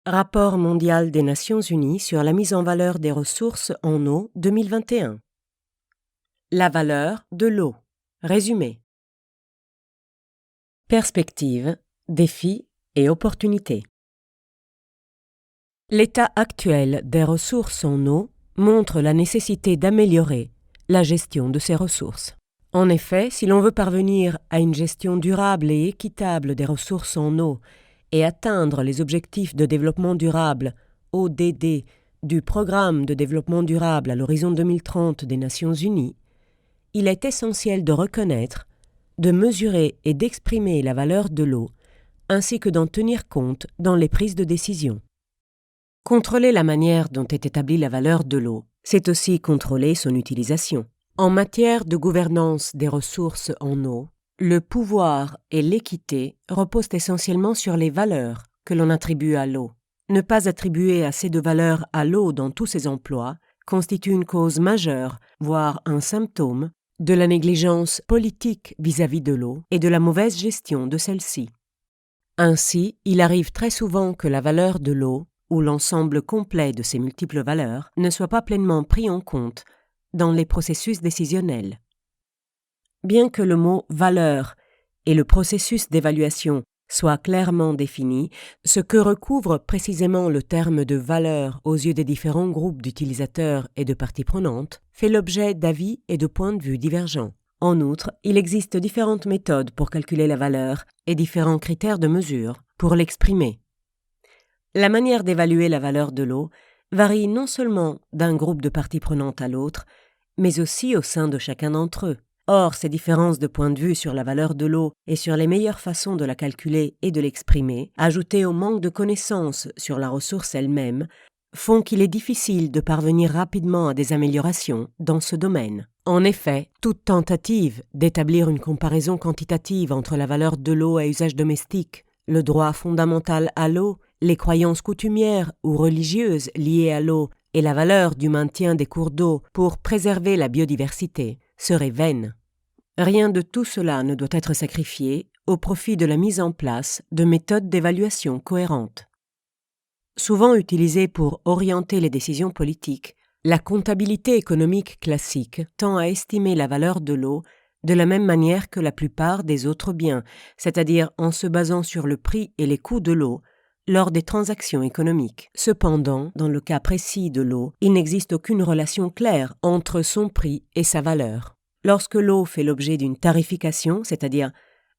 Rapport mondial des Nations Unies sur la mise en valeur des ressources en eau 2021. La valeur de l'eau. Résumé. Perspectives, défis et opportunités. L'état actuel des ressources en eau montre la nécessité d'améliorer la gestion de ces ressources. En effet, si l'on veut parvenir à une gestion durable et équitable des ressources en eau et atteindre les objectifs de développement durable ODD du Programme de développement durable à l'horizon 2030 des Nations Unies, il est essentiel de reconnaître, de mesurer et d'exprimer la valeur de l'eau, ainsi que d'en tenir compte dans les prises de décision. Contrôler la manière dont est établie la valeur de l'eau, c'est aussi contrôler son utilisation. En matière de gouvernance des ressources en eau, le pouvoir et l'équité reposent essentiellement sur les valeurs que l'on attribue à l'eau. Ne pas attribuer assez de valeur à l'eau dans tous ses emplois constitue une cause majeure, voire un symptôme, de la négligence politique vis-à-vis de l'eau et de la mauvaise gestion de celle-ci. Ainsi, il arrive très souvent que la valeur de l'eau, ou l'ensemble complet de ses multiples valeurs, ne soit pas pleinement pris en compte dans les processus décisionnels. Bien que le mot « valeur » et le processus d'évaluation soient clairement définis, ce que recouvre précisément le terme de valeur aux yeux des différents groupes d'utilisateurs et de parties prenantes fait l'objet d'avis et de points de vue divergents. En outre, il existe différentes méthodes pour calculer la valeur et différents critères de mesure pour l'exprimer. La manière d'évaluer la valeur de l'eau varie non seulement d'un groupe de parties prenantes à l'autre, mais aussi au sein de chacun d'entre eux. Or, ces différences de point de vue sur la valeur de l'eau et sur les meilleures façons de la calculer et de l'exprimer, ajoutées au manque de connaissances sur la ressource elle-même, font qu'il est difficile de parvenir rapidement à des améliorations dans ce domaine. En effet, toute tentative d'établir une comparaison quantitative entre la valeur de l'eau à usage domestique, le droit fondamental à l'eau, les croyances coutumières ou religieuses liées à l'eau et la valeur du maintien des cours d'eau pour préserver la biodiversité serait vaine. Rien de tout cela ne doit être sacrifié au profit de la mise en place de méthodes d'évaluation cohérentes. Souvent utilisée pour orienter les décisions politiques, la comptabilité économique classique tend à estimer la valeur de l'eau de la même manière que la plupart des autres biens, c'est-à-dire en se basant sur le prix et les coûts de l'eau lors des transactions économiques. Cependant, dans le cas précis de l'eau, il n'existe aucune relation claire entre son prix et sa valeur. Lorsque l'eau fait l'objet d'une tarification, c'est-à-dire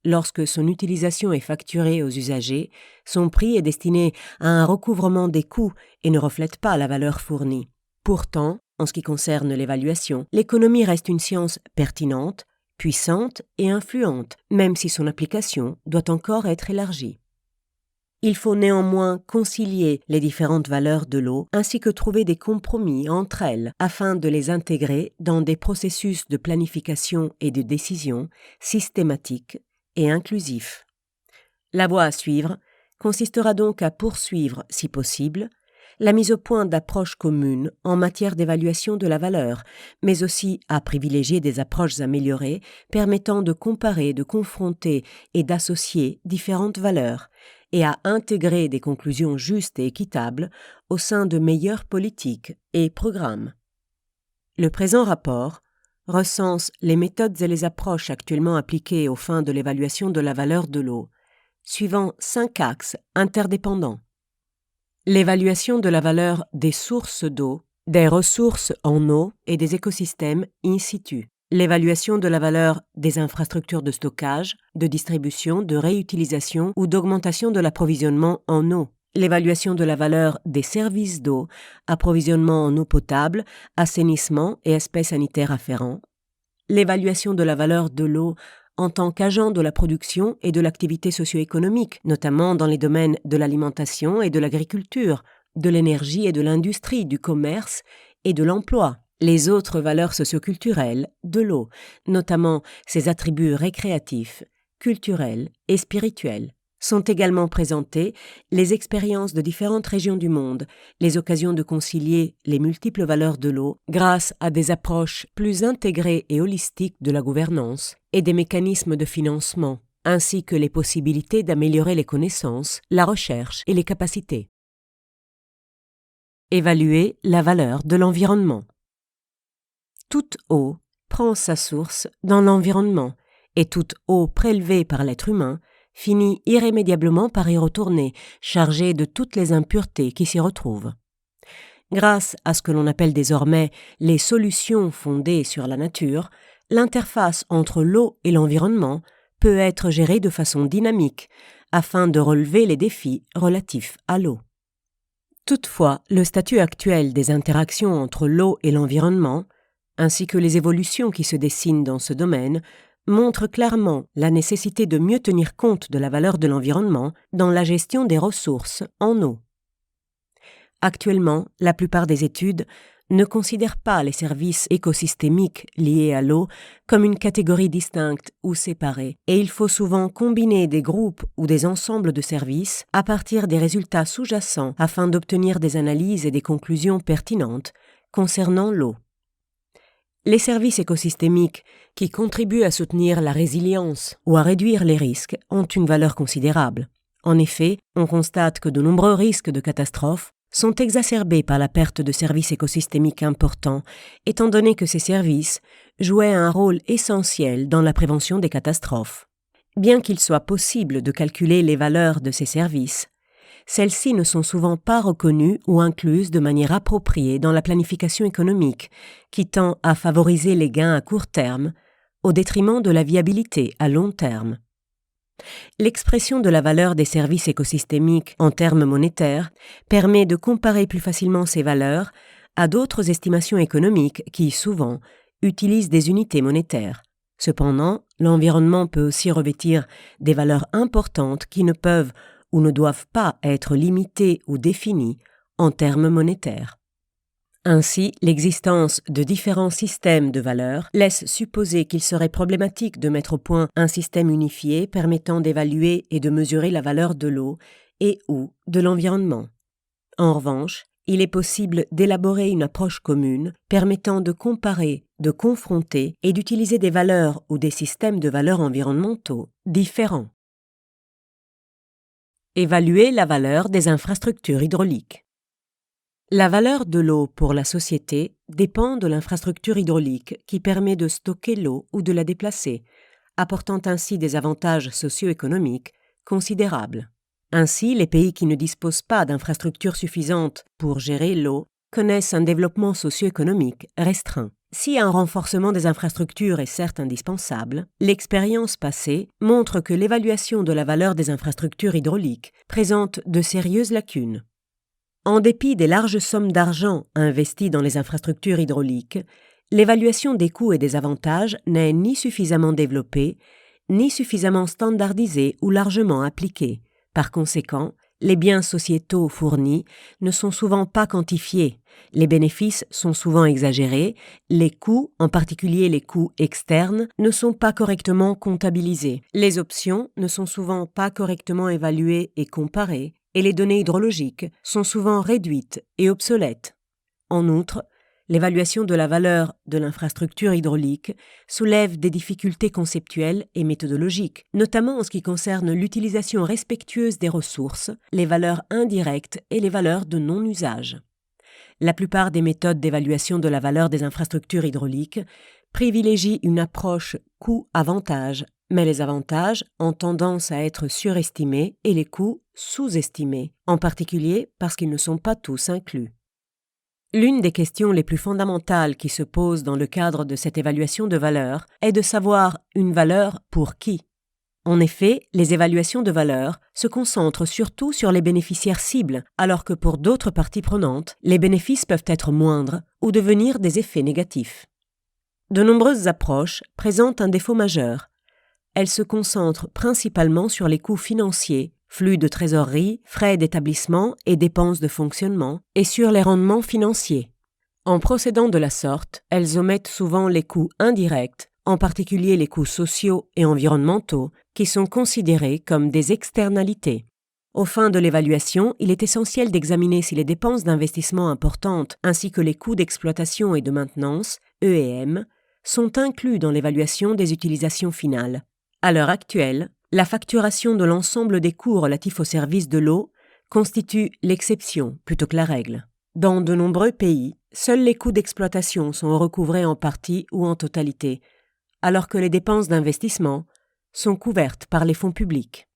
lorsque son utilisation est facturée aux usagers, son prix est destiné à un recouvrement des coûts et ne reflète pas la valeur fournie. Pourtant, en ce qui concerne l'évaluation, l'économie reste une science pertinente, puissante et influente, même si son application doit encore être élargie. Il faut néanmoins concilier les différentes valeurs de l'eau ainsi que trouver des compromis entre elles afin de les intégrer dans des processus de planification et de décision systématiques et inclusifs. La voie à suivre consistera donc à poursuivre, si possible, la mise au point d'approches communes en matière d'évaluation de la valeur, mais aussi à privilégier des approches améliorées permettant de comparer, de confronter et d'associer différentes valeurs, et à intégrer des conclusions justes et équitables au sein de meilleures politiques et programmes. Le présent rapport recense les méthodes et les approches actuellement appliquées aux fins de l'évaluation de la valeur de l'eau, suivant 5 axes interdépendants. L'évaluation de la valeur des sources d'eau, des ressources en eau et des écosystèmes in situ. L'évaluation de la valeur des infrastructures de stockage, de distribution, de réutilisation ou d'augmentation de l'approvisionnement en eau. L'évaluation de la valeur des services d'eau, approvisionnement en eau potable, assainissement et aspects sanitaires afférents. L'évaluation de la valeur de l'eau en tant qu'agent de la production et de l'activité socio-économique, notamment dans les domaines de l'alimentation et de l'agriculture, de l'énergie et de l'industrie, du commerce et de l'emploi. Les autres valeurs socioculturelles de l'eau, notamment ses attributs récréatifs, culturels et spirituels. Sont également présentées les expériences de différentes régions du monde, les occasions de concilier les multiples valeurs de l'eau grâce à des approches plus intégrées et holistiques de la gouvernance et des mécanismes de financement, ainsi que les possibilités d'améliorer les connaissances, la recherche et les capacités. Évaluer la valeur de l'environnement. Toute eau prend sa source dans l'environnement et toute eau prélevée par l'être humain finit irrémédiablement par y retourner, chargée de toutes les impuretés qui s'y retrouvent. Grâce à ce que l'on appelle désormais les solutions fondées sur la nature, l'interface entre l'eau et l'environnement peut être gérée de façon dynamique afin de relever les défis relatifs à l'eau. Toutefois, le statut actuel des interactions entre l'eau et l'environnement, ainsi que les évolutions qui se dessinent dans ce domaine, montrent clairement la nécessité de mieux tenir compte de la valeur de l'environnement dans la gestion des ressources en eau. Actuellement, la plupart des études ne considèrent pas les services écosystémiques liés à l'eau comme une catégorie distincte ou séparée, et il faut souvent combiner des groupes ou des ensembles de services à partir des résultats sous-jacents afin d'obtenir des analyses et des conclusions pertinentes concernant l'eau. Les services écosystémiques qui contribuent à soutenir la résilience ou à réduire les risques ont une valeur considérable. En effet, on constate que de nombreux risques de catastrophes sont exacerbés par la perte de services écosystémiques importants, étant donné que ces services jouaient un rôle essentiel dans la prévention des catastrophes. Bien qu'il soit possible de calculer les valeurs de ces services, celles-ci ne sont souvent pas reconnues ou incluses de manière appropriée dans la planification économique, qui tend à favoriser les gains à court terme au détriment de la viabilité à long terme. L'expression de la valeur des services écosystémiques en termes monétaires permet de comparer plus facilement ces valeurs à d'autres estimations économiques qui, souvent, utilisent des unités monétaires. Cependant, l'environnement peut aussi revêtir des valeurs importantes qui ne peuvent ou ne doivent pas être limitées ou définies en termes monétaires. Ainsi, l'existence de différents systèmes de valeurs laisse supposer qu'il serait problématique de mettre au point un système unifié permettant d'évaluer et de mesurer la valeur de l'eau et ou de l'environnement. En revanche, il est possible d'élaborer une approche commune permettant de comparer, de confronter et d'utiliser des valeurs ou des systèmes de valeurs environnementaux différents. Évaluer la valeur des infrastructures hydrauliques. La valeur de l'eau pour la société dépend de l'infrastructure hydraulique qui permet de stocker l'eau ou de la déplacer, apportant ainsi des avantages socio-économiques considérables. Ainsi, les pays qui ne disposent pas d'infrastructures suffisantes pour gérer l'eau connaissent un développement socio-économique restreint. Si un renforcement des infrastructures est certes indispensable, l'expérience passée montre que l'évaluation de la valeur des infrastructures hydrauliques présente de sérieuses lacunes. En dépit des larges sommes d'argent investies dans les infrastructures hydrauliques, l'évaluation des coûts et des avantages n'est ni suffisamment développée, ni suffisamment standardisée ou largement appliquée. Par conséquent, les biens sociétaux fournis ne sont souvent pas quantifiés, les bénéfices sont souvent exagérés, les coûts, en particulier les coûts externes, ne sont pas correctement comptabilisés, les options ne sont souvent pas correctement évaluées et comparées, et les données hydrologiques sont souvent réduites et obsolètes. En outre, l'évaluation de la valeur de l'infrastructure hydraulique soulève des difficultés conceptuelles et méthodologiques, notamment en ce qui concerne l'utilisation respectueuse des ressources, les valeurs indirectes et les valeurs de non-usage. La plupart des méthodes d'évaluation de la valeur des infrastructures hydrauliques privilégient une approche coût-avantage, mais les avantages ont tendance à être surestimés et les coûts sous-estimés, en particulier parce qu'ils ne sont pas tous inclus. L'une des questions les plus fondamentales qui se posent dans le cadre de cette évaluation de valeur est de savoir une valeur pour qui. En effet, les évaluations de valeur se concentrent surtout sur les bénéficiaires cibles, alors que pour d'autres parties prenantes, les bénéfices peuvent être moindres ou devenir des effets négatifs. De nombreuses approches présentent un défaut majeur. Elles se concentrent principalement sur les coûts financiers, flux de trésorerie, frais d'établissement et dépenses de fonctionnement, et sur les rendements financiers. En procédant de la sorte, elles omettent souvent les coûts indirects, en particulier les coûts sociaux et environnementaux, qui sont considérés comme des externalités. Aux fins de l'évaluation, il est essentiel d'examiner si les dépenses d'investissement importantes ainsi que les coûts d'exploitation et de maintenance, EM, sont inclus dans l'évaluation des utilisations finales. À l'heure actuelle, la facturation de l'ensemble des coûts relatifs au service de l'eau constitue l'exception plutôt que la règle. Dans de nombreux pays, seuls les coûts d'exploitation sont recouvrés en partie ou en totalité, alors que les dépenses d'investissement sont couvertes par les fonds publics.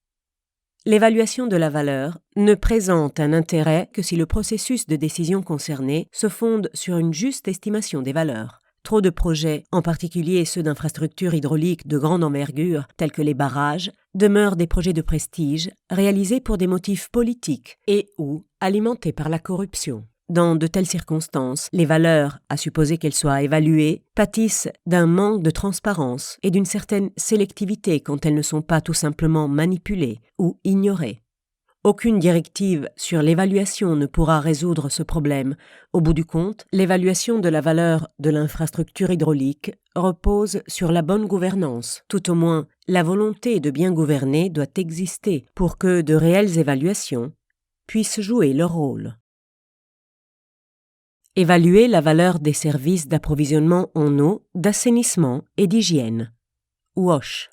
L'évaluation de la valeur ne présente un intérêt que si le processus de décision concerné se fonde sur une juste estimation des valeurs. Trop de projets, en particulier ceux d'infrastructures hydrauliques de grande envergure, tels que les barrages, demeurent des projets de prestige réalisés pour des motifs politiques et ou alimentés par la corruption. Dans de telles circonstances, les valeurs, à supposer qu'elles soient évaluées, pâtissent d'un manque de transparence et d'une certaine sélectivité quand elles ne sont pas tout simplement manipulées ou ignorées. Aucune directive sur l'évaluation ne pourra résoudre ce problème. Au bout du compte, l'évaluation de la valeur de l'infrastructure hydraulique repose sur la bonne gouvernance. Tout au moins, la volonté de bien gouverner doit exister pour que de réelles évaluations puissent jouer leur rôle. Évaluer la valeur des services d'approvisionnement en eau, d'assainissement et d'hygiène. WASH.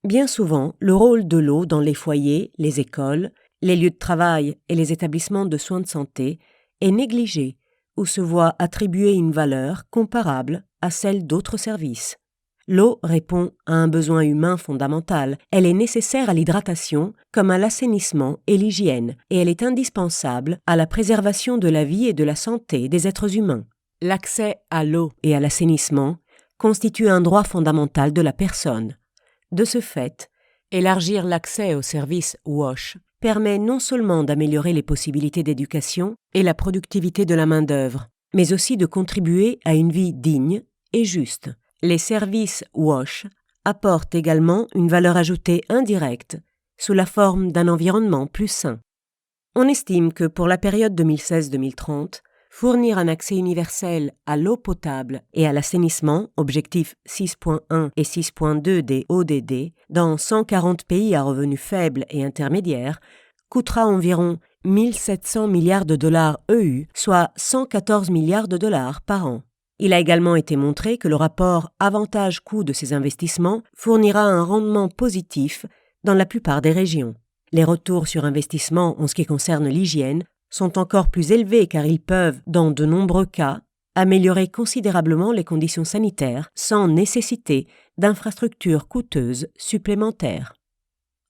Bien souvent, le rôle de l'eau dans les foyers, les écoles, les lieux de travail et les établissements de soins de santé est négligé ou se voit attribuer une valeur comparable à celle d'autres services. L'eau répond à un besoin humain fondamental. Elle est nécessaire à l'hydratation comme à l'assainissement et l'hygiène, et elle est indispensable à la préservation de la vie et de la santé des êtres humains. L'accès à l'eau et à l'assainissement constitue un droit fondamental de la personne. De ce fait, élargir l'accès aux services WASH permet non seulement d'améliorer les possibilités d'éducation et la productivité de la main-d'œuvre, mais aussi de contribuer à une vie digne et juste. Les services WASH apportent également une valeur ajoutée indirecte sous la forme d'un environnement plus sain. On estime que pour la période 2016-2030, fournir un accès universel à l'eau potable et à l'assainissement, objectifs 6.1 et 6.2 des ODD, dans 140 pays à revenus faibles et intermédiaires, coûtera environ 1 700 milliards de dollars EU, soit 114 milliards de dollars par an. Il a également été montré que le rapport avantage-coût de ces investissements fournira un rendement positif dans la plupart des régions. Les retours sur investissement en ce qui concerne l'hygiène sont encore plus élevés car ils peuvent, dans de nombreux cas, améliorer considérablement les conditions sanitaires sans nécessiter d'infrastructures coûteuses supplémentaires.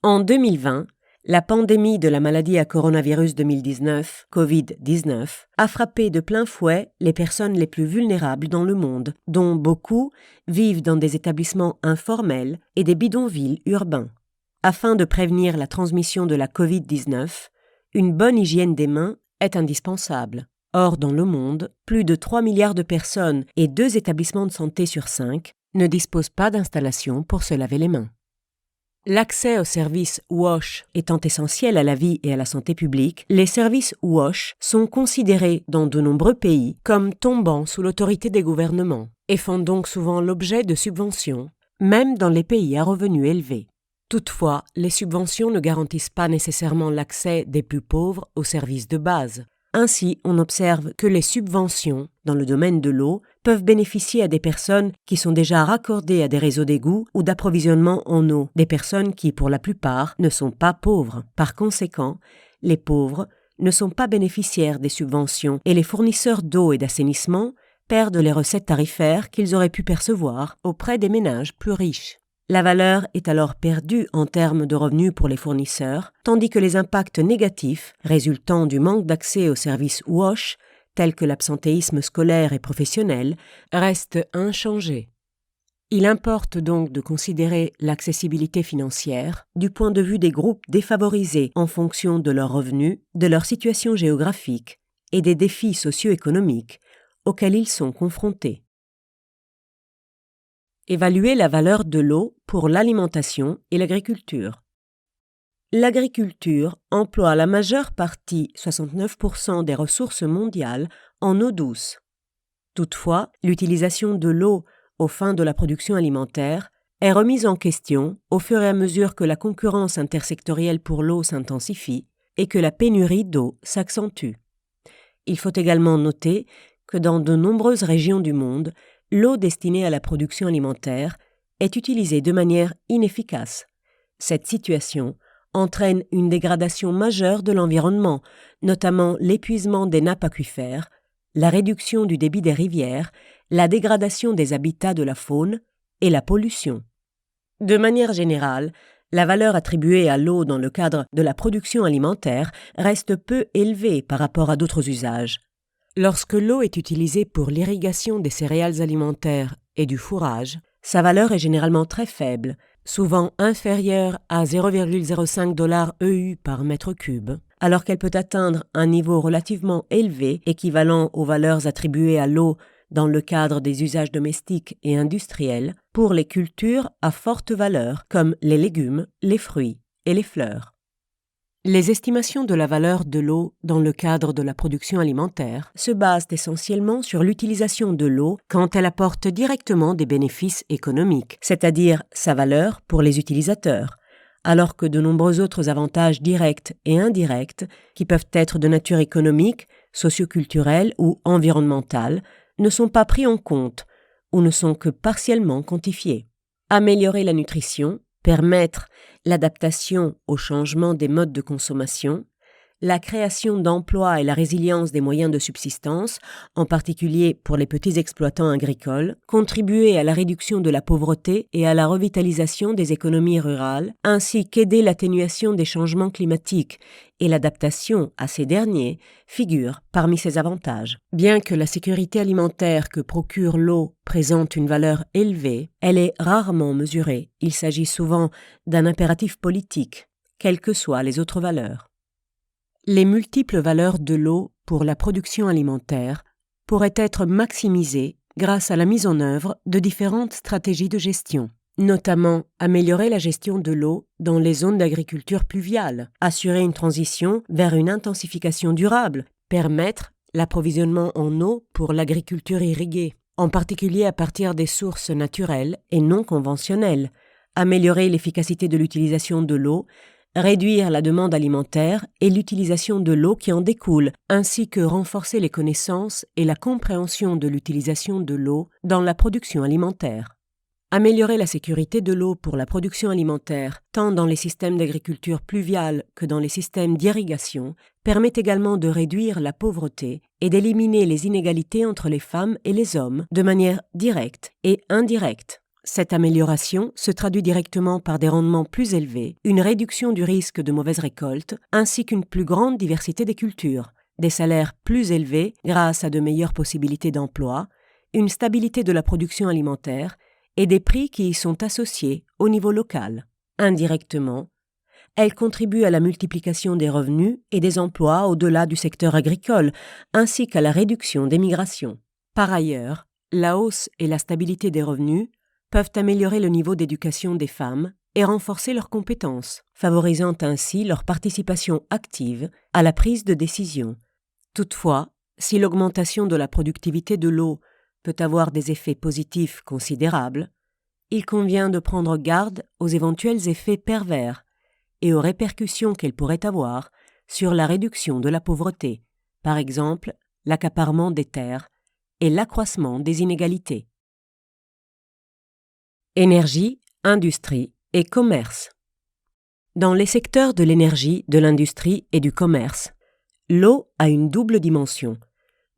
En 2020, la pandémie de la maladie à coronavirus 2019, Covid-19, a frappé de plein fouet les personnes les plus vulnérables dans le monde, dont beaucoup vivent dans des établissements informels et des bidonvilles urbains. Afin de prévenir la transmission de la Covid-19, une bonne hygiène des mains est indispensable. Or, dans le monde, plus de 3 milliards de personnes et 2 établissements de santé sur 5 ne disposent pas d'installation pour se laver les mains. L'accès aux services WASH étant essentiel à la vie et à la santé publique, les services WASH sont considérés dans de nombreux pays comme tombant sous l'autorité des gouvernements et font donc souvent l'objet de subventions, même dans les pays à revenus élevés. Toutefois, les subventions ne garantissent pas nécessairement l'accès des plus pauvres aux services de base. Ainsi, on observe que les subventions, dans le domaine de l'eau, peuvent bénéficier à des personnes qui sont déjà raccordées à des réseaux d'égouts ou d'approvisionnement en eau, des personnes qui, pour la plupart, ne sont pas pauvres. Par conséquent, les pauvres ne sont pas bénéficiaires des subventions et les fournisseurs d'eau et d'assainissement perdent les recettes tarifaires qu'ils auraient pu percevoir auprès des ménages plus riches. La valeur est alors perdue en termes de revenus pour les fournisseurs, tandis que les impacts négatifs résultant du manque d'accès aux services WASH, tels que l'absentéisme scolaire et professionnel, restent inchangés. Il importe donc de considérer l'accessibilité financière du point de vue des groupes défavorisés en fonction de leurs revenus, de leur situation géographique et des défis socio-économiques auxquels ils sont confrontés. Évaluer la valeur de l'eau pour l'alimentation et l'agriculture. L'agriculture emploie la majeure partie, 69% des ressources mondiales, en eau douce. Toutefois, l'utilisation de l'eau aux fins de la production alimentaire est remise en question au fur et à mesure que la concurrence intersectorielle pour l'eau s'intensifie et que la pénurie d'eau s'accentue. Il faut également noter que dans de nombreuses régions du monde, l'eau destinée à la production alimentaire est utilisée de manière inefficace. Cette situation entraîne une dégradation majeure de l'environnement, notamment l'épuisement des nappes aquifères, la réduction du débit des rivières, la dégradation des habitats de la faune et la pollution. De manière générale, la valeur attribuée à l'eau dans le cadre de la production alimentaire reste peu élevée par rapport à d'autres usages. Lorsque l'eau est utilisée pour l'irrigation des céréales alimentaires et du fourrage, sa valeur est généralement très faible, souvent inférieure à 0,05 $EU par mètre cube, alors qu'elle peut atteindre un niveau relativement élevé, équivalent aux valeurs attribuées à l'eau dans le cadre des usages domestiques et industriels, pour les cultures à forte valeur, comme les légumes, les fruits et les fleurs. Les estimations de la valeur de l'eau dans le cadre de la production alimentaire se basent essentiellement sur l'utilisation de l'eau quand elle apporte directement des bénéfices économiques, c'est-à-dire sa valeur pour les utilisateurs, alors que de nombreux autres avantages directs et indirects, qui peuvent être de nature économique, socioculturelle ou environnementale, ne sont pas pris en compte ou ne sont que partiellement quantifiés. Améliorer la nutrition, permettre l'adaptation au changement des modes de consommation, la création d'emplois et la résilience des moyens de subsistance, en particulier pour les petits exploitants agricoles, contribuer à la réduction de la pauvreté et à la revitalisation des économies rurales, ainsi qu'aider l'atténuation des changements climatiques et l'adaptation à ces derniers, figurent parmi ces avantages. Bien que la sécurité alimentaire que procure l'eau présente une valeur élevée, elle est rarement mesurée. Il s'agit souvent d'un impératif politique, quelles que soient les autres valeurs. Les multiples valeurs de l'eau pour la production alimentaire pourraient être maximisées grâce à la mise en œuvre de différentes stratégies de gestion, notamment améliorer la gestion de l'eau dans les zones d'agriculture pluviale, assurer une transition vers une intensification durable, permettre l'approvisionnement en eau pour l'agriculture irriguée, en particulier à partir des sources naturelles et non conventionnelles, améliorer l'efficacité de l'utilisation de l'eau, réduire la demande alimentaire et l'utilisation de l'eau qui en découle, ainsi que renforcer les connaissances et la compréhension de l'utilisation de l'eau dans la production alimentaire. Améliorer la sécurité de l'eau pour la production alimentaire, tant dans les systèmes d'agriculture pluviale que dans les systèmes d'irrigation, permet également de réduire la pauvreté et d'éliminer les inégalités entre les femmes et les hommes de manière directe et indirecte. Cette amélioration se traduit directement par des rendements plus élevés, une réduction du risque de mauvaise récolte, ainsi qu'une plus grande diversité des cultures, des salaires plus élevés grâce à de meilleures possibilités d'emploi, une stabilité de la production alimentaire et des prix qui y sont associés au niveau local. Indirectement, elle contribue à la multiplication des revenus et des emplois au-delà du secteur agricole, ainsi qu'à la réduction des migrations. Par ailleurs, la hausse et la stabilité des revenus peuvent améliorer le niveau d'éducation des femmes et renforcer leurs compétences, favorisant ainsi leur participation active à la prise de décision. Toutefois, si l'augmentation de la productivité de l'eau peut avoir des effets positifs considérables, il convient de prendre garde aux éventuels effets pervers et aux répercussions qu'elle pourrait avoir sur la réduction de la pauvreté, par exemple l'accaparement des terres et l'accroissement des inégalités. Énergie, industrie et commerce. Dans les secteurs de l'énergie, de l'industrie et du commerce, l'eau a une double dimension.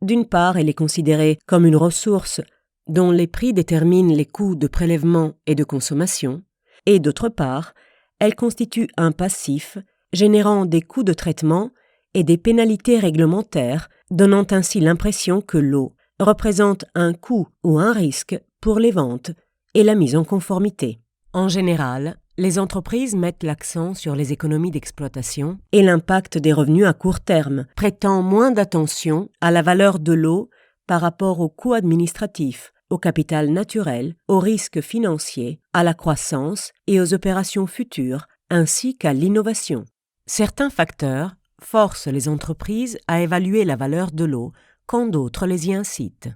D'une part, elle est considérée comme une ressource dont les prix déterminent les coûts de prélèvement et de consommation, et d'autre part, elle constitue un passif générant des coûts de traitement et des pénalités réglementaires, donnant ainsi l'impression que l'eau représente un coût ou un risque pour les ventes et la mise en conformité. En général, les entreprises mettent l'accent sur les économies d'exploitation et l'impact des revenus à court terme, prêtant moins d'attention à la valeur de l'eau par rapport aux coûts administratifs, au capital naturel, aux risques financiers, à la croissance et aux opérations futures, ainsi qu'à l'innovation. Certains facteurs forcent les entreprises à évaluer la valeur de l'eau quand d'autres les y incitent.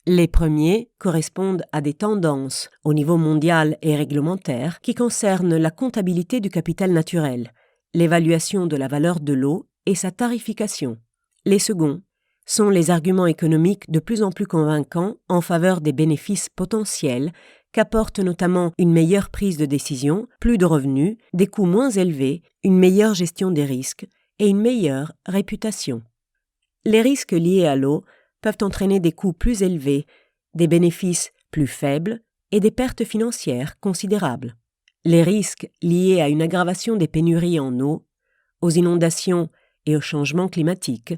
Les premiers correspondent à des tendances au niveau mondial et réglementaire qui concernent la comptabilité du capital naturel, l'évaluation de la valeur de l'eau et sa tarification. Les seconds sont les arguments économiques de plus en plus convaincants en faveur des bénéfices potentiels qu'apportent notamment une meilleure prise de décision, plus de revenus, des coûts moins élevés, une meilleure gestion des risques et une meilleure réputation. Les risques liés à l'eau peuvent entraîner des coûts plus élevés, des bénéfices plus faibles et des pertes financières considérables. Les risques liés à une aggravation des pénuries en eau, aux inondations et au changement climatique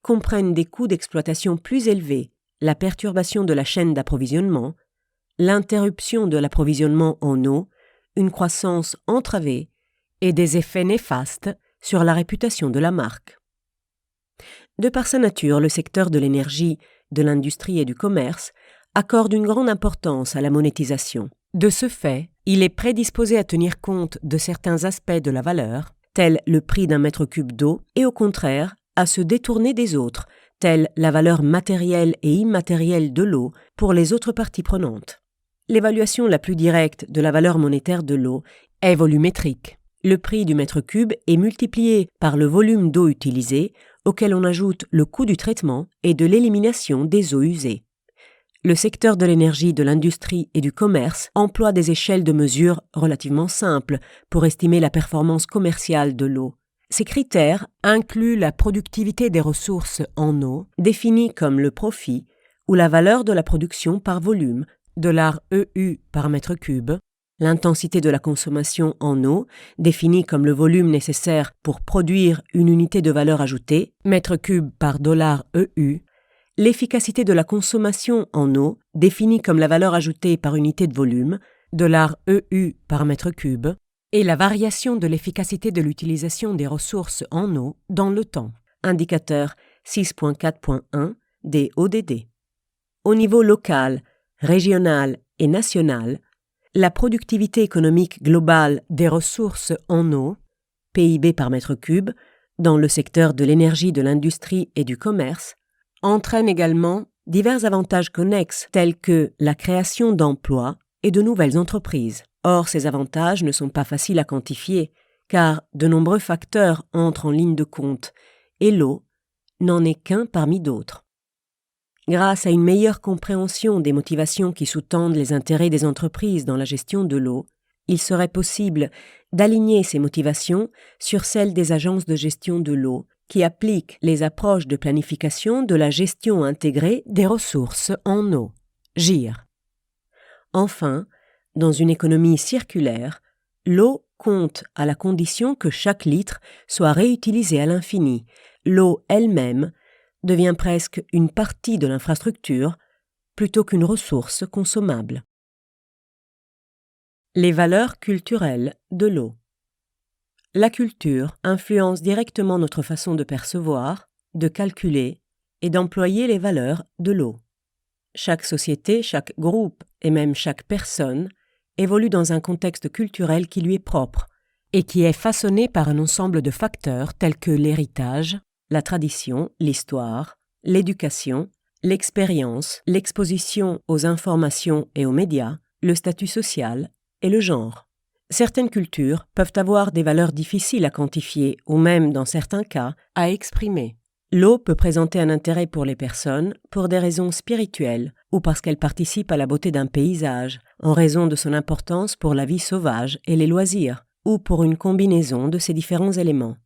comprennent des coûts d'exploitation plus élevés, la perturbation de la chaîne d'approvisionnement, l'interruption de l'approvisionnement en eau, une croissance entravée et des effets néfastes sur la réputation de la marque. De par sa nature, le secteur de l'énergie, de l'industrie et du commerce accorde une grande importance à la monétisation. De ce fait, il est prédisposé à tenir compte de certains aspects de la valeur, tels le prix d'un mètre cube d'eau, et au contraire, à se détourner des autres, tels la valeur matérielle et immatérielle de l'eau pour les autres parties prenantes. L'évaluation la plus directe de la valeur monétaire de l'eau est volumétrique. Le prix du mètre cube est multiplié par le volume d'eau utilisé, auquel on ajoute le coût du traitement et de l'élimination des eaux usées. Le secteur de l'énergie, de l'industrie et du commerce emploie des échelles de mesure relativement simples pour estimer la performance commerciale de l'eau. Ces critères incluent la productivité des ressources en eau, définie comme le profit, ou la valeur de la production par volume, $EU par mètre cube, l'intensité de la consommation en eau, définie comme le volume nécessaire pour produire une unité de valeur ajoutée, mètre cube par $EU, l'efficacité de la consommation en eau, définie comme la valeur ajoutée par unité de volume, $EU par mètre cube, et la variation de l'efficacité de l'utilisation des ressources en eau dans le temps, indicateur 6.4.1 des ODD. Au niveau local, régional et national, la productivité économique globale des ressources en eau, PIB par mètre cube, dans le secteur de l'énergie, de l'industrie et du commerce, entraîne également divers avantages connexes tels que la création d'emplois et de nouvelles entreprises. Or, ces avantages ne sont pas faciles à quantifier, car de nombreux facteurs entrent en ligne de compte, et l'eau n'en est qu'un parmi d'autres. Grâce à une meilleure compréhension des motivations qui sous-tendent les intérêts des entreprises dans la gestion de l'eau, il serait possible d'aligner ces motivations sur celles des agences de gestion de l'eau qui appliquent les approches de planification de la gestion intégrée des ressources en eau, GIR. Enfin, dans une économie circulaire, l'eau compte à la condition que chaque litre soit réutilisé à l'infini. L'eau elle-même devient presque une partie de l'infrastructure plutôt qu'une ressource consommable. Les valeurs culturelles de l'eau. La culture influence directement notre façon de percevoir, de calculer et d'employer les valeurs de l'eau. Chaque société, chaque groupe et même chaque personne évolue dans un contexte culturel qui lui est propre et qui est façonné par un ensemble de facteurs tels que l'héritage, la tradition, l'histoire, l'éducation, l'expérience, l'exposition aux informations et aux médias, le statut social et le genre. Certaines cultures peuvent avoir des valeurs difficiles à quantifier ou même, dans certains cas, à exprimer. L'eau peut présenter un intérêt pour les personnes pour des raisons spirituelles ou parce qu'elle participe à la beauté d'un paysage, en raison de son importance pour la vie sauvage et les loisirs, ou pour une combinaison de ces différents éléments.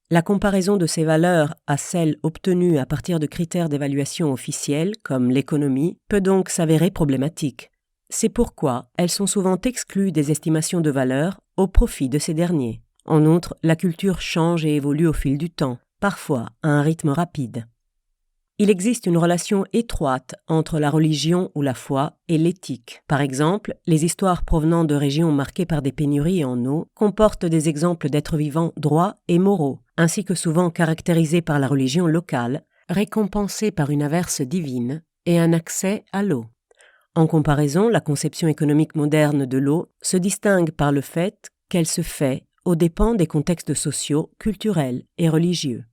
La comparaison de ces valeurs à celles obtenues à partir de critères d'évaluation officiels, comme l'économie, peut donc s'avérer problématique. C'est pourquoi elles sont souvent exclues des estimations de valeur au profit de ces derniers. En outre, la culture change et évolue au fil du temps, parfois à un rythme rapide. Il existe une relation étroite entre la religion ou la foi et l'éthique. Par exemple, les histoires provenant de régions marquées par des pénuries en eau comportent des exemples d'êtres vivants droits et moraux, ainsi que souvent caractérisés par la religion locale, récompensés par une averse divine et un accès à l'eau. En comparaison, la conception économique moderne de l'eau se distingue par le fait qu'elle se fait aux dépens des contextes sociaux, culturels et religieux.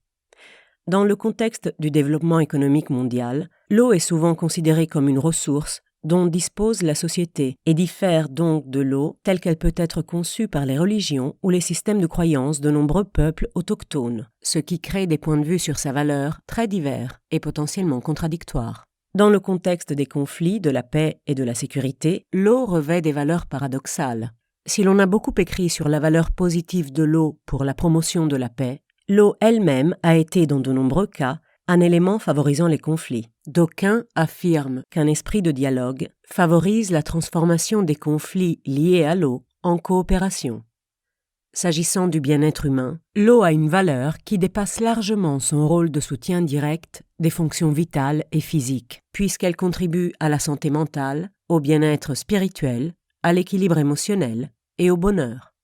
Dans le contexte du développement économique mondial, l'eau est souvent considérée comme une ressource dont dispose la société et diffère donc de l'eau telle qu'elle peut être conçue par les religions ou les systèmes de croyance de nombreux peuples autochtones, ce qui crée des points de vue sur sa valeur très divers et potentiellement contradictoires. Dans le contexte des conflits, de la paix et de la sécurité, l'eau revêt des valeurs paradoxales. Si l'on a beaucoup écrit sur la valeur positive de l'eau pour la promotion de la paix, l'eau elle-même a été, dans de nombreux cas, un élément favorisant les conflits. D'aucuns affirment qu'un esprit de dialogue favorise la transformation des conflits liés à l'eau en coopération. S'agissant du bien-être humain, l'eau a une valeur qui dépasse largement son rôle de soutien direct des fonctions vitales et physiques, puisqu'elle contribue à la santé mentale, au bien-être spirituel, à l'équilibre émotionnel et au bonheur.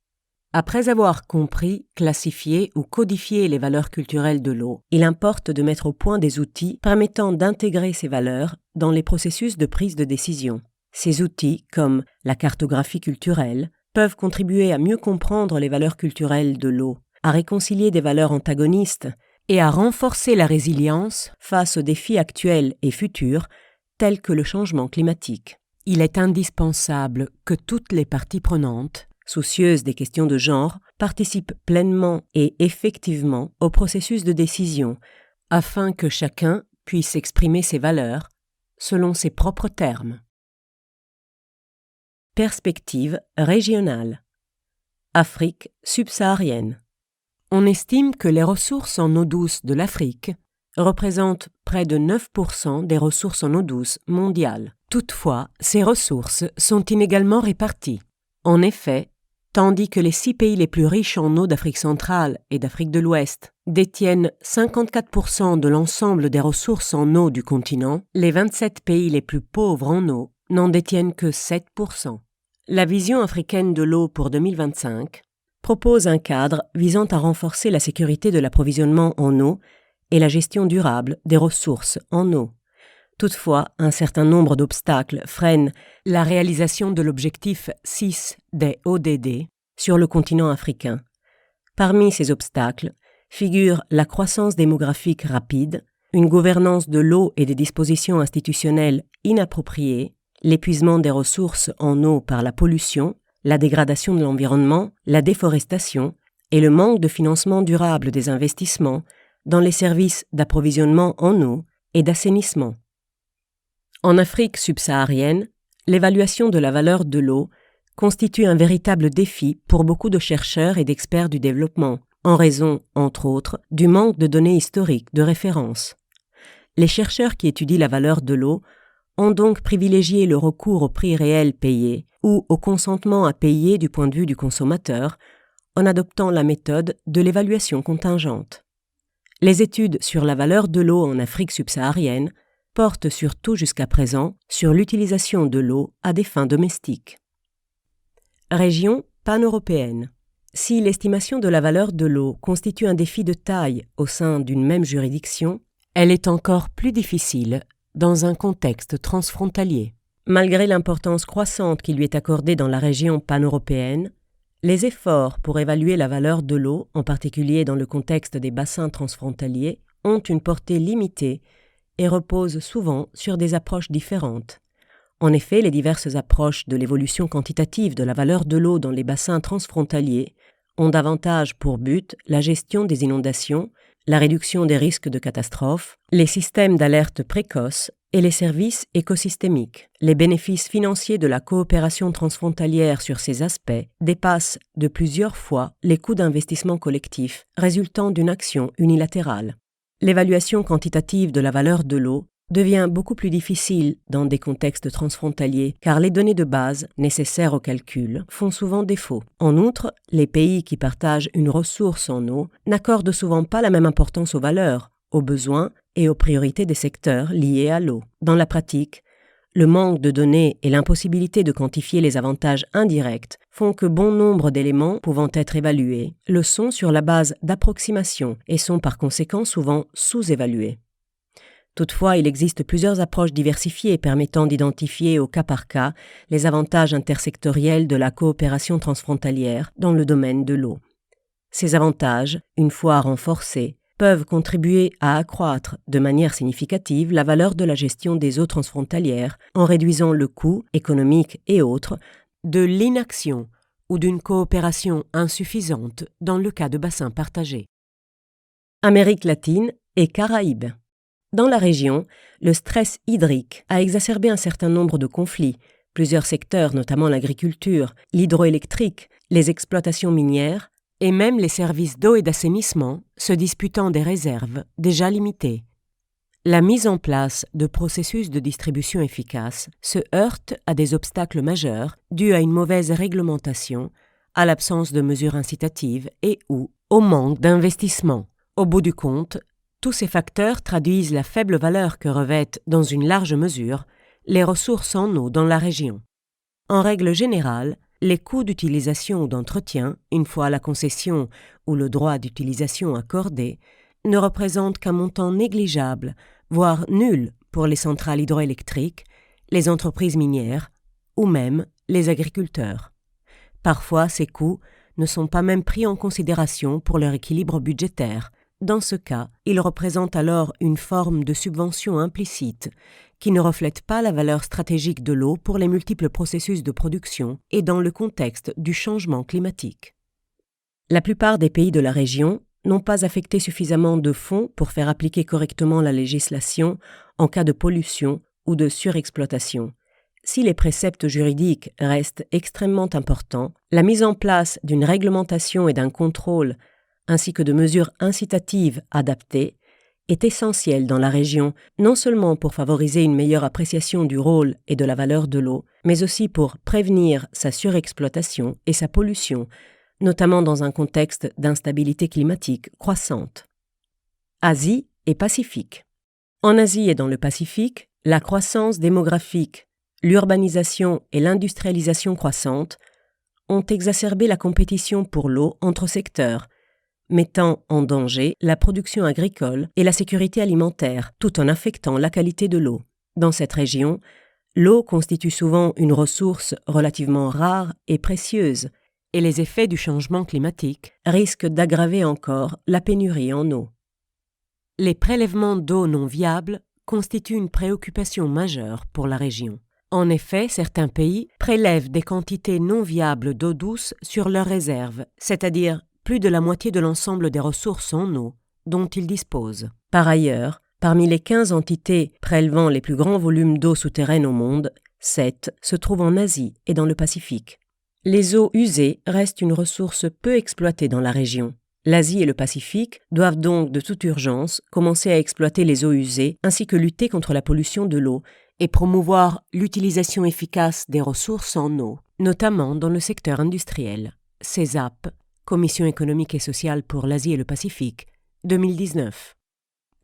Après avoir compris, classifié ou codifié les valeurs culturelles de l'eau, il importe de mettre au point des outils permettant d'intégrer ces valeurs dans les processus de prise de décision. Ces outils, comme la cartographie culturelle, peuvent contribuer à mieux comprendre les valeurs culturelles de l'eau, à réconcilier des valeurs antagonistes et à renforcer la résilience face aux défis actuels et futurs tels que le changement climatique. Il est indispensable que toutes les parties prenantes, soucieuses des questions de genre, participent pleinement et effectivement au processus de décision, afin que chacun puisse exprimer ses valeurs selon ses propres termes. Perspective régionale. Afrique subsaharienne. On estime que les ressources en eau douce de l'Afrique représentent près de 9% des ressources en eau douce mondiales. Toutefois, ces ressources sont inégalement réparties. En effet, tandis que les 6 pays les plus riches en eau d'Afrique centrale et d'Afrique de l'Ouest détiennent 54% de l'ensemble des ressources en eau du continent, les 27 pays les plus pauvres en eau n'en détiennent que 7%. La vision africaine de l'eau pour 2025 propose un cadre visant à renforcer la sécurité de l'approvisionnement en eau et la gestion durable des ressources en eau. Toutefois, un certain nombre d'obstacles freinent la réalisation de l'objectif 6 des ODD sur le continent africain. Parmi ces obstacles figurent la croissance démographique rapide, une gouvernance de l'eau et des dispositions institutionnelles inappropriées, l'épuisement des ressources en eau par la pollution, la dégradation de l'environnement, la déforestation et le manque de financement durable des investissements dans les services d'approvisionnement en eau et d'assainissement. En Afrique subsaharienne, l'évaluation de la valeur de l'eau constitue un véritable défi pour beaucoup de chercheurs et d'experts du développement, en raison, entre autres, du manque de données historiques de référence. Les chercheurs qui étudient la valeur de l'eau ont donc privilégié le recours au prix réel payé ou au consentement à payer du point de vue du consommateur en adoptant la méthode de l'évaluation contingente. Les études sur la valeur de l'eau en Afrique subsaharienne portent surtout jusqu'à présent sur l'utilisation de l'eau à des fins domestiques. Région pan-européenne. Si l'estimation de la valeur de l'eau constitue un défi de taille au sein d'une même juridiction, elle est encore plus difficile dans un contexte transfrontalier. Malgré l'importance croissante qui lui est accordée dans la région pan-européenne, les efforts pour évaluer la valeur de l'eau, en particulier dans le contexte des bassins transfrontaliers, ont une portée limitée et reposent souvent sur des approches différentes. En effet, les diverses approches de l'évolution quantitative de la valeur de l'eau dans les bassins transfrontaliers ont davantage pour but la gestion des inondations, la réduction des risques de catastrophes, les systèmes d'alerte précoce et les services écosystémiques. Les bénéfices financiers de la coopération transfrontalière sur ces aspects dépassent de plusieurs fois les coûts d'investissement collectif résultant d'une action unilatérale. L'évaluation quantitative de la valeur de l'eau devient beaucoup plus difficile dans des contextes transfrontaliers car les données de base nécessaires au calcul font souvent défaut. En outre, les pays qui partagent une ressource en eau n'accordent souvent pas la même importance aux valeurs, aux besoins et aux priorités des secteurs liés à l'eau. Dans la pratique, le manque de données et l'impossibilité de quantifier les avantages indirects font que bon nombre d'éléments pouvant être évalués le sont sur la base d'approximations et sont par conséquent souvent sous-évalués. Toutefois, il existe plusieurs approches diversifiées permettant d'identifier au cas par cas les avantages intersectoriels de la coopération transfrontalière dans le domaine de l'eau. Ces avantages, une fois renforcés, peuvent contribuer à accroître de manière significative la valeur de la gestion des eaux transfrontalières en réduisant le coût économique et autres de l'inaction ou d'une coopération insuffisante dans le cas de bassins partagés. Amérique latine et Caraïbes. Dans la région, le stress hydrique a exacerbé un certain nombre de conflits. Plusieurs secteurs, notamment l'agriculture, l'hydroélectrique, les exploitations minières et même les services d'eau et d'assainissement se disputant des réserves déjà limitées. La mise en place de processus de distribution efficaces se heurte à des obstacles majeurs dus à une mauvaise réglementation, à l'absence de mesures incitatives et ou au manque d'investissement. Au bout du compte, tous ces facteurs traduisent la faible valeur que revêtent, dans une large mesure, les ressources en eau dans la région. En règle générale, les coûts d'utilisation ou d'entretien, une fois la concession ou le droit d'utilisation accordé, ne représentent qu'un montant négligeable, voire nul pour les centrales hydroélectriques, les entreprises minières ou même les agriculteurs. Parfois, ces coûts ne sont pas même pris en considération pour leur équilibre budgétaire. Dans ce cas, ils représentent alors une forme de subvention implicite qui ne reflète pas la valeur stratégique de l'eau pour les multiples processus de production et dans le contexte du changement climatique. La plupart des pays de la région n'ont pas affecté suffisamment de fonds pour faire appliquer correctement la législation en cas de pollution ou de surexploitation. Si les préceptes juridiques restent extrêmement importants, la mise en place d'une réglementation et d'un contrôle, ainsi que de mesures incitatives adaptées, est essentielle dans la région, non seulement pour favoriser une meilleure appréciation du rôle et de la valeur de l'eau, mais aussi pour prévenir sa surexploitation et sa pollution, notamment dans un contexte d'instabilité climatique croissante. Asie et Pacifique. En Asie et dans le Pacifique, la croissance démographique, l'urbanisation et l'industrialisation croissante ont exacerbé la compétition pour l'eau entre secteurs, mettant en danger la production agricole et la sécurité alimentaire, tout en affectant la qualité de l'eau. Dans cette région, l'eau constitue souvent une ressource relativement rare et précieuse, et les effets du changement climatique risquent d'aggraver encore la pénurie en eau. Les prélèvements d'eau non viables constituent une préoccupation majeure pour la région. En effet, certains pays prélèvent des quantités non viables d'eau douce sur leurs réserves, c'est-à-dire plus de la moitié de l'ensemble des ressources en eau dont ils disposent. Par ailleurs, parmi les 15 entités prélevant les plus grands volumes d'eau souterraine au monde, 7 se trouvent en Asie et dans le Pacifique. Les eaux usées restent une ressource peu exploitée dans la région. L'Asie et le Pacifique doivent donc de toute urgence commencer à exploiter les eaux usées ainsi que lutter contre la pollution de l'eau et promouvoir l'utilisation efficace des ressources en eau, notamment dans le secteur industriel. CESAP, Commission économique et sociale pour l'Asie et le Pacifique, 2019.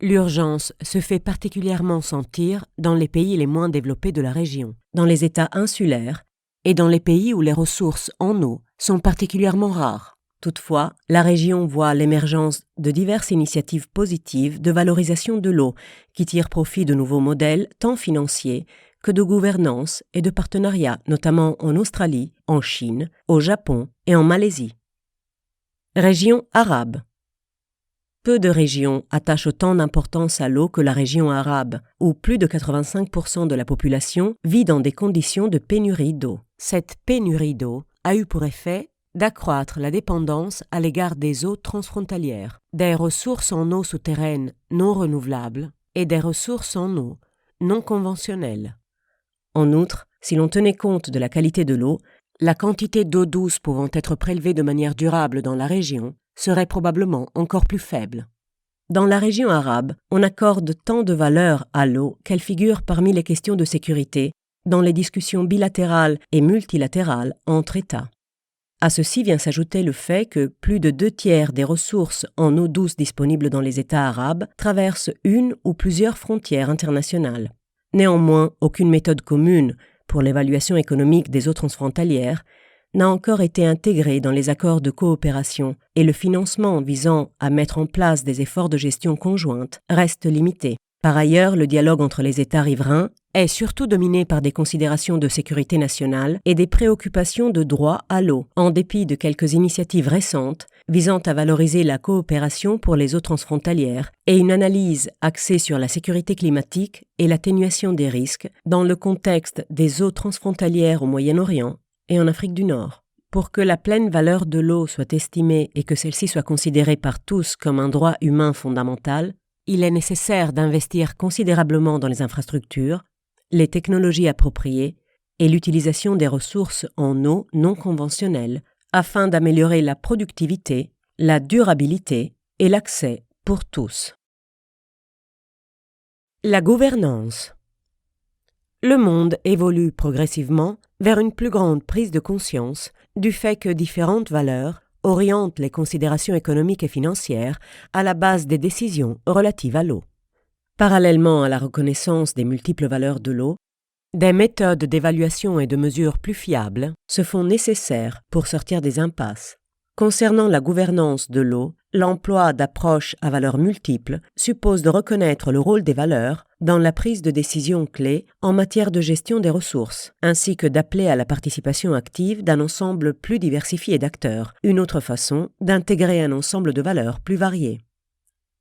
L'urgence se fait particulièrement sentir dans les pays les moins développés de la région, dans les États insulaires et dans les pays où les ressources en eau sont particulièrement rares. Toutefois, la région voit l'émergence de diverses initiatives positives de valorisation de l'eau qui tirent profit de nouveaux modèles tant financiers que de gouvernance et de partenariat, notamment en Australie, en Chine, au Japon et en Malaisie. Région arabe. Peu de régions attachent autant d'importance à l'eau que la région arabe, où plus de 85% de la population vit dans des conditions de pénurie d'eau. Cette pénurie d'eau a eu pour effet d'accroître la dépendance à l'égard des eaux transfrontalières, des ressources en eau souterraine non renouvelables et des ressources en eau non conventionnelles. En outre, si l'on tenait compte de la qualité de l'eau, la quantité d'eau douce pouvant être prélevée de manière durable dans la région serait probablement encore plus faible. Dans la région arabe, on accorde tant de valeur à l'eau qu'elle figure parmi les questions de sécurité dans les discussions bilatérales et multilatérales entre États. À ceci vient s'ajouter le fait que plus de 2/3 des ressources en eau douce disponibles dans les États arabes traversent une ou plusieurs frontières internationales. Néanmoins, aucune méthode commune pour l'évaluation économique des eaux transfrontalières n'a encore été intégrée dans les accords de coopération et le financement visant à mettre en place des efforts de gestion conjointe reste limité. Par ailleurs, le dialogue entre les États riverains est surtout dominé par des considérations de sécurité nationale et des préoccupations de droit à l'eau, en dépit de quelques initiatives récentes visant à valoriser la coopération pour les eaux transfrontalières et une analyse axée sur la sécurité climatique et l'atténuation des risques dans le contexte des eaux transfrontalières au Moyen-Orient et en Afrique du Nord. Pour que la pleine valeur de l'eau soit estimée et que celle-ci soit considérée par tous comme un droit humain fondamental, il est nécessaire d'investir considérablement dans les infrastructures, les technologies appropriées et l'utilisation des ressources en eau non conventionnelles afin d'améliorer la productivité, la durabilité et l'accès pour tous. La gouvernance. Le monde évolue progressivement vers une plus grande prise de conscience du fait que différentes valeurs orientent les considérations économiques et financières à la base des décisions relatives à l'eau. Parallèlement à la reconnaissance des multiples valeurs de l'eau, des méthodes d'évaluation et de mesure plus fiables se font nécessaires pour sortir des impasses. Concernant la gouvernance de l'eau, l'emploi d'approches à valeurs multiples suppose de reconnaître le rôle des valeurs dans la prise de décisions clés en matière de gestion des ressources, ainsi que d'appeler à la participation active d'un ensemble plus diversifié d'acteurs, une autre façon d'intégrer un ensemble de valeurs plus variées.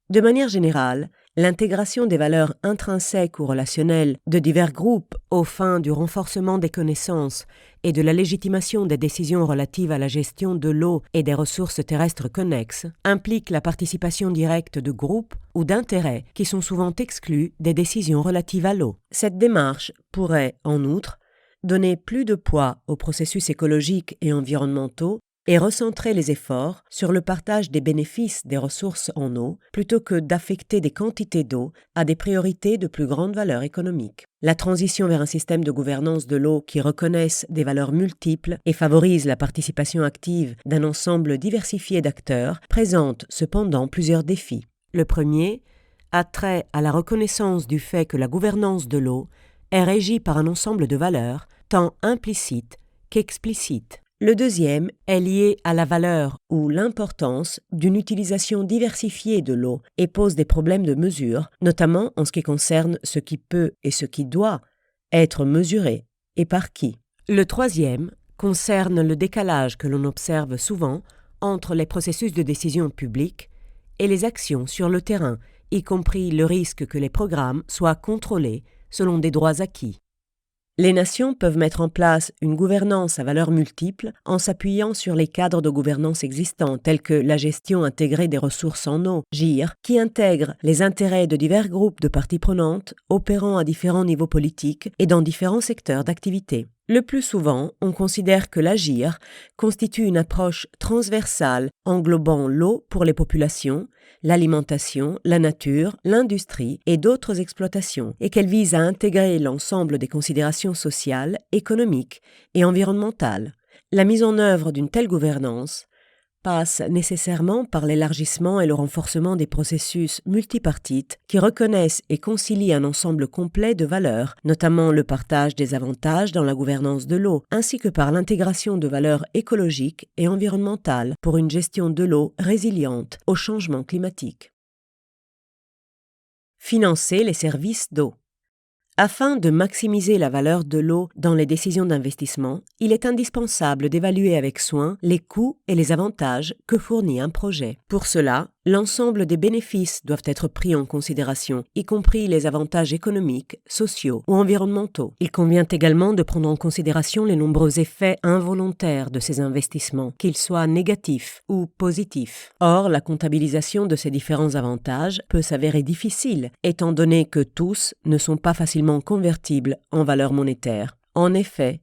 De manière générale, l'intégration des valeurs intrinsèques ou relationnelles de divers groupes aux fins du renforcement des connaissances et de la légitimation des décisions relatives à la gestion de l'eau et des ressources terrestres connexes implique la participation directe de groupes ou d'intérêts qui sont souvent exclus des décisions relatives à l'eau. Cette démarche pourrait, en outre, donner plus de poids aux processus écologiques et environnementaux et recentrer les efforts sur le partage des bénéfices des ressources en eau plutôt que d'affecter des quantités d'eau à des priorités de plus grande valeur économique. La transition vers un système de gouvernance de l'eau qui reconnaisse des valeurs multiples et favorise la participation active d'un ensemble diversifié d'acteurs présente cependant plusieurs défis. Le premier a trait à la reconnaissance du fait que la gouvernance de l'eau est régie par un ensemble de valeurs tant implicites qu'explicites. Le deuxième est lié à la valeur ou l'importance d'une utilisation diversifiée de l'eau et pose des problèmes de mesure, notamment en ce qui concerne ce qui peut et ce qui doit être mesuré et par qui. Le troisième concerne le décalage que l'on observe souvent entre les processus de décision publique et les actions sur le terrain, y compris le risque que les programmes soient contrôlés selon des droits acquis. Les nations peuvent mettre en place une gouvernance à valeurs multiples en s'appuyant sur les cadres de gouvernance existants tels que la gestion intégrée des ressources en eau, GIR, qui intègre les intérêts de divers groupes de parties prenantes opérant à différents niveaux politiques et dans différents secteurs d'activité. Le plus souvent, on considère que la GIR constitue une approche transversale englobant l'eau pour les populations, l'alimentation, la nature, l'industrie et d'autres exploitations, et qu'elle vise à intégrer l'ensemble des considérations sociales, économiques et environnementales. La mise en œuvre d'une telle gouvernance passe nécessairement par l'élargissement et le renforcement des processus multipartites qui reconnaissent et concilient un ensemble complet de valeurs, notamment le partage des avantages dans la gouvernance de l'eau, ainsi que par l'intégration de valeurs écologiques et environnementales pour une gestion de l'eau résiliente au changement climatique. Financer les services d'eau. Afin de maximiser la valeur de l'eau dans les décisions d'investissement, il est indispensable d'évaluer avec soin les coûts et les avantages que fournit un projet. Pour cela, l'ensemble des bénéfices doivent être pris en considération, y compris les avantages économiques, sociaux ou environnementaux. Il convient également de prendre en considération les nombreux effets involontaires de ces investissements, qu'ils soient négatifs ou positifs. Or, la comptabilisation de ces différents avantages peut s'avérer difficile, étant donné que tous ne sont pas facilement convertibles en valeur monétaire. En effet,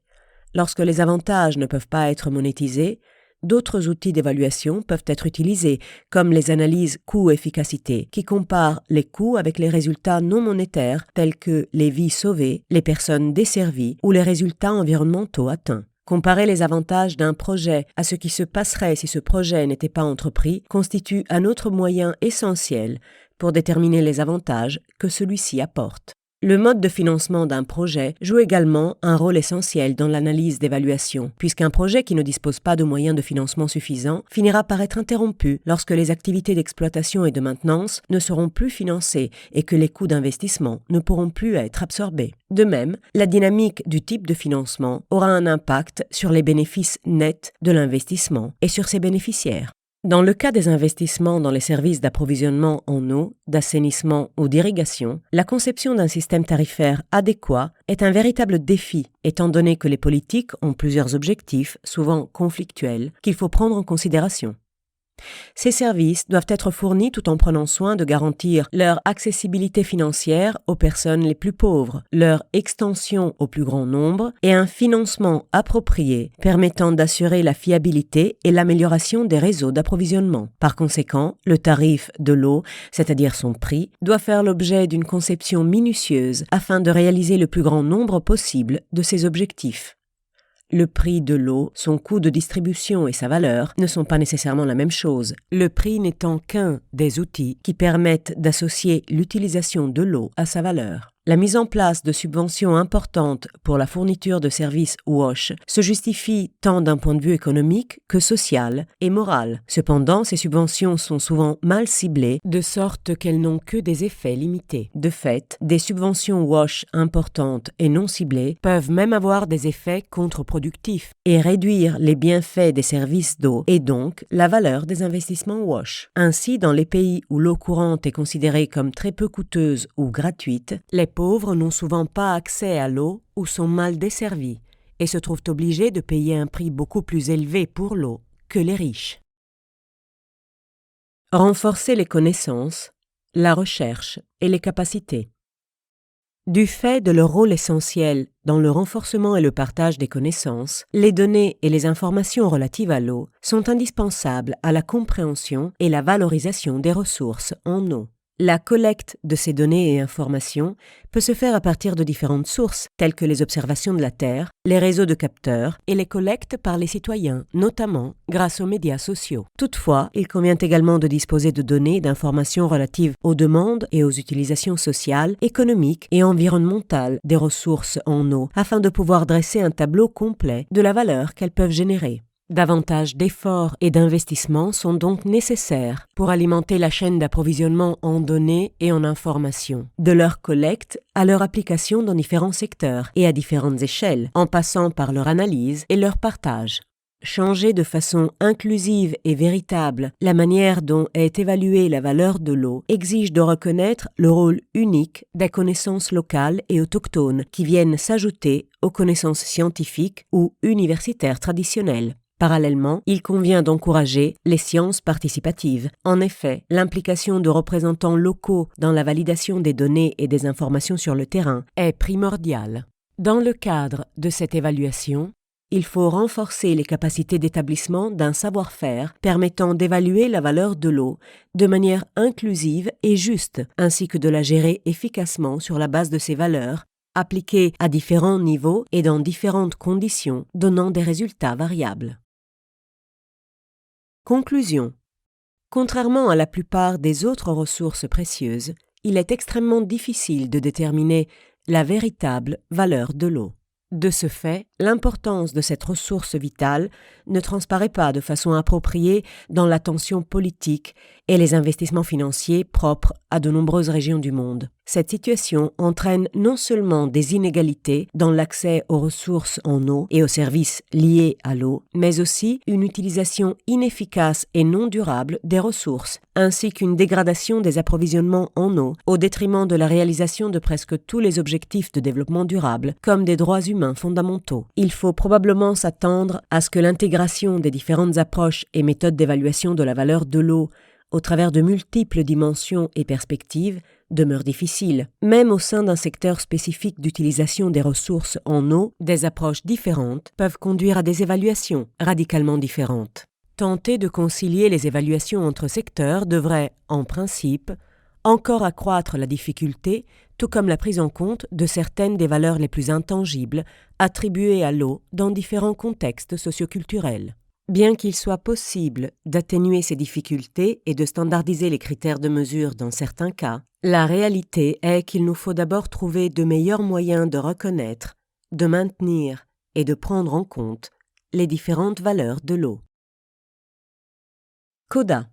lorsque les avantages ne peuvent pas être monétisés, d'autres outils d'évaluation peuvent être utilisés, comme les analyses coût-efficacité, qui comparent les coûts avec les résultats non monétaires, tels que les vies sauvées, les personnes desservies ou les résultats environnementaux atteints. Comparer les avantages d'un projet à ce qui se passerait si ce projet n'était pas entrepris constitue un autre moyen essentiel pour déterminer les avantages que celui-ci apporte. Le mode de financement d'un projet joue également un rôle essentiel dans l'analyse d'évaluation, puisqu'un projet qui ne dispose pas de moyens de financement suffisants finira par être interrompu lorsque les activités d'exploitation et de maintenance ne seront plus financées et que les coûts d'investissement ne pourront plus être absorbés. De même, la dynamique du type de financement aura un impact sur les bénéfices nets de l'investissement et sur ses bénéficiaires. Dans le cas des investissements dans les services d'approvisionnement en eau, d'assainissement ou d'irrigation, la conception d'un système tarifaire adéquat est un véritable défi, étant donné que les politiques ont plusieurs objectifs, souvent conflictuels, qu'il faut prendre en considération. Ces services doivent être fournis tout en prenant soin de garantir leur accessibilité financière aux personnes les plus pauvres, leur extension au plus grand nombre et un financement approprié permettant d'assurer la fiabilité et l'amélioration des réseaux d'approvisionnement. Par conséquent, le tarif de l'eau, c'est-à-dire son prix, doit faire l'objet d'une conception minutieuse afin de réaliser le plus grand nombre possible de ces objectifs. Le prix de l'eau, son coût de distribution et sa valeur ne sont pas nécessairement la même chose, le prix n'étant qu'un des outils qui permettent d'associer l'utilisation de l'eau à sa valeur. La mise en place de subventions importantes pour la fourniture de services WASH se justifie tant d'un point de vue économique que social et moral. Cependant, ces subventions sont souvent mal ciblées, de sorte qu'elles n'ont que des effets limités. De fait, des subventions WASH importantes et non ciblées peuvent même avoir des effets contre-productifs et réduire les bienfaits des services d'eau et donc la valeur des investissements WASH. Ainsi, dans les pays où l'eau courante est considérée comme très peu coûteuse ou gratuite, les pauvres n'ont souvent pas accès à l'eau ou sont mal desservis et se trouvent obligés de payer un prix beaucoup plus élevé pour l'eau que les riches. Renforcer les connaissances, la recherche et les capacités. Du fait de leur rôle essentiel dans le renforcement et le partage des connaissances, les données et les informations relatives à l'eau sont indispensables à la compréhension et la valorisation des ressources en eau. La collecte de ces données et informations peut se faire à partir de différentes sources, telles que les observations de la Terre, les réseaux de capteurs et les collectes par les citoyens, notamment grâce aux médias sociaux. Toutefois, il convient également de disposer de données et d'informations relatives aux demandes et aux utilisations sociales, économiques et environnementales des ressources en eau, afin de pouvoir dresser un tableau complet de la valeur qu'elles peuvent générer. Davantage d'efforts et d'investissements sont donc nécessaires pour alimenter la chaîne d'approvisionnement en données et en informations, de leur collecte à leur application dans différents secteurs et à différentes échelles, en passant par leur analyse et leur partage. Changer de façon inclusive et véritable la manière dont est évaluée la valeur de l'eau exige de reconnaître le rôle unique des connaissances locales et autochtones qui viennent s'ajouter aux connaissances scientifiques ou universitaires traditionnelles. Parallèlement, il convient d'encourager les sciences participatives. En effet, l'implication de représentants locaux dans la validation des données et des informations sur le terrain est primordiale. Dans le cadre de cette évaluation, il faut renforcer les capacités d'établissement d'un savoir-faire permettant d'évaluer la valeur de l'eau de manière inclusive et juste, ainsi que de la gérer efficacement sur la base de ces valeurs, appliquées à différents niveaux et dans différentes conditions, donnant des résultats variables. Conclusion. Contrairement à la plupart des autres ressources précieuses, il est extrêmement difficile de déterminer la véritable valeur de l'eau. De ce fait, l'importance de cette ressource vitale ne transparaît pas de façon appropriée dans l'attention politique et les investissements financiers propres à de nombreuses régions du monde. Cette situation entraîne non seulement des inégalités dans l'accès aux ressources en eau et aux services liés à l'eau, mais aussi une utilisation inefficace et non durable des ressources, ainsi qu'une dégradation des approvisionnements en eau au détriment de la réalisation de presque tous les objectifs de développement durable, comme des droits humains fondamentaux. Il faut probablement s'attendre à ce que l'intégration des différentes approches et méthodes d'évaluation de la valeur de l'eau au travers de multiples dimensions et perspectives demeure difficile. Même au sein d'un secteur spécifique d'utilisation des ressources en eau, des approches différentes peuvent conduire à des évaluations radicalement différentes. Tenter de concilier les évaluations entre secteurs devrait, en principe, encore accroître la difficulté, tout comme la prise en compte de certaines des valeurs les plus intangibles attribuées à l'eau dans différents contextes socioculturels. Bien qu'il soit possible d'atténuer ces difficultés et de standardiser les critères de mesure dans certains cas, la réalité est qu'il nous faut d'abord trouver de meilleurs moyens de reconnaître, de maintenir et de prendre en compte les différentes valeurs de l'eau. Coda.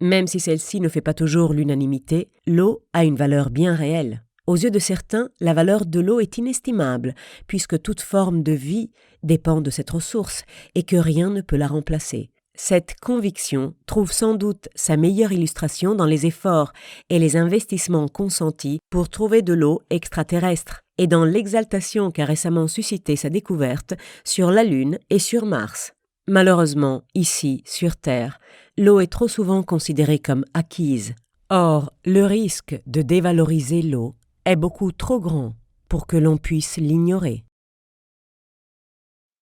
Même si celle-ci ne fait pas toujours l'unanimité, l'eau a une valeur bien réelle. Aux yeux de certains, la valeur de l'eau est inestimable, puisque toute forme de vie dépend de cette ressource et que rien ne peut la remplacer. Cette conviction trouve sans doute sa meilleure illustration dans les efforts et les investissements consentis pour trouver de l'eau extraterrestre et dans l'exaltation qu'a récemment suscité sa découverte sur la Lune et sur Mars. Malheureusement, ici, sur Terre, l'eau est trop souvent considérée comme acquise. Or, le risque de dévaloriser l'eau est beaucoup trop grand pour que l'on puisse l'ignorer.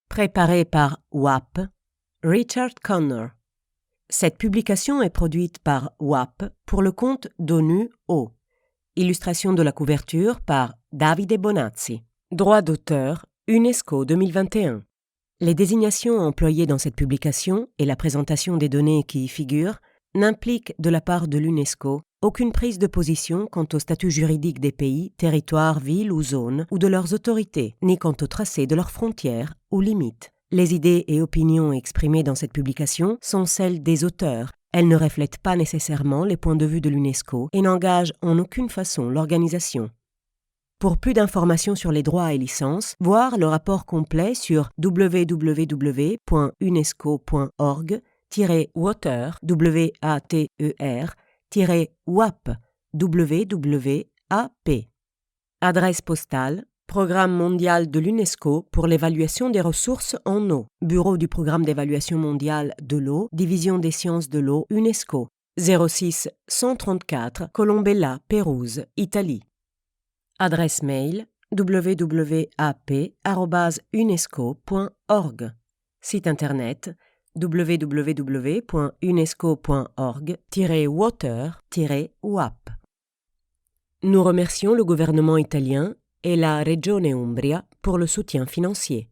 Préparé par WAP, Richard Connor. Cette publication est produite par WAP pour le compte d'ONU Eau. Illustration de la couverture par Davide Bonazzi. Droit d'auteur, UNESCO 2021. Les désignations employées dans cette publication et la présentation des données qui y figurent n'impliquent de la part de l'UNESCO aucune prise de position quant au statut juridique des pays, territoires, villes ou zones ou de leurs autorités, ni quant au tracé de leurs frontières ou limites. Les idées et opinions exprimées dans cette publication sont celles des auteurs. Elles ne reflètent pas nécessairement les points de vue de l'UNESCO et n'engagent en aucune façon l'organisation. Pour plus d'informations sur les droits et licences, voir le rapport complet sur www.unesco.org-water, WATER-WAP, WWAP. Adresse postale, Programme mondial de l'UNESCO pour l'évaluation des ressources en eau. Bureau du Programme d'évaluation mondiale de l'eau, Division des sciences de l'eau, UNESCO. 06 134 Colombella, Pérouse, Italie. Adresse mail www.ap@unesco.org. Site internet www.unesco.org-water-WAP. Nous remercions le gouvernement italien et la Regione Umbria pour le soutien financier.